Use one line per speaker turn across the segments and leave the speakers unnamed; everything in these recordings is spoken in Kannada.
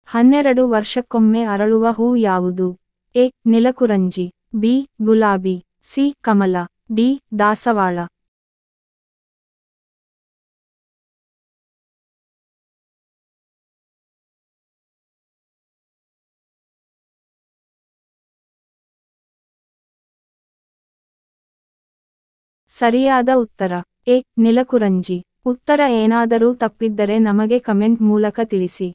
12 ವರ್ಷಕ್ಕೊಮ್ಮೆ ಅರಳುವ ಹೂ ಯಾವುದು? ಎ. ನೀಲಕುರಂಜಿ, ಬಿ. ಗುಲಾಬಿ, ಸಿ. ಕಮಲ, ಡಿ. ದಾಸವಾಳ. ಸರಿಯಾದ ಉತ್ತರ ಎ. ನೀಲಕುರಂಜಿ. ಉತ್ತರ ಏನಾದರೂ ತಪ್ಪಿದ್ದರೆ ನಮಗೆ ಕಮೆಂಟ್ ಮೂಲಕ ತಿಳಿಸಿ.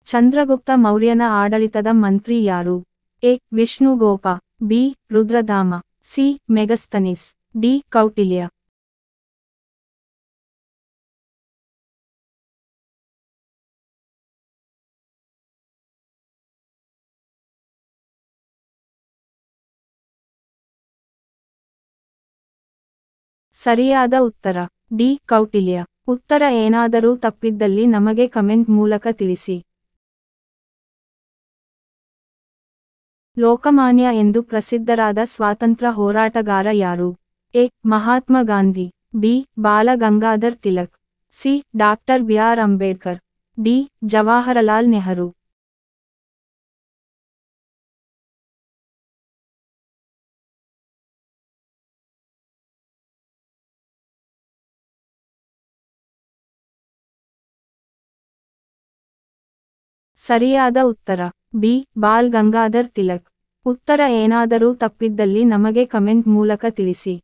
ಚಂದ್ರಗುಪ್ತ ಮೌರ್ಯನ ಆಡಳಿತದ ಮಂತ್ರಿ ಯಾರು? A. Vishnugopa, B. Rudradama, C. Megasthenes, D. Kautilya. ಸರಿಯಾದ ಉತ್ತರ ಡಿ. ಕೌಟಿಲ್ಯ. ಉತ್ತರ ಏನಾದರೂ ತಪ್ಪಿದ್ದಲ್ಲಿ ನಮಗೆ ಕಮೆಂಟ್ ಮೂಲಕ ತಿಳಿಸಿ. ಲೋಕಮಾನ್ಯ ಎಂದು ಪ್ರಸಿದ್ಧರಾದ ಸ್ವಾತಂತ್ರ್ಯ ಹೋರಾಟಗಾರ ಯಾರು? ಎ. ಮಹಾತ್ಮ ಗಾಂಧಿ, ಬಿ. ಬಾಲ Gangadhar Tilak, C. Doctor B R. Ambedkar, D. Jawaharlal Nehru. ಸರಿಯಾದ ಉತ್ತರ ಬಿ. ಬಾಲ್ ಗಂಗಾಧರ್ ತಿಲಕ್. ಉತ್ತರ ಏನಾದರೂ ತಪ್ಪಿದ್ದಲ್ಲಿ ನಮಗೆ ಕಮೆಂಟ್ ಮೂಲಕ ತಿಳಿಸಿ.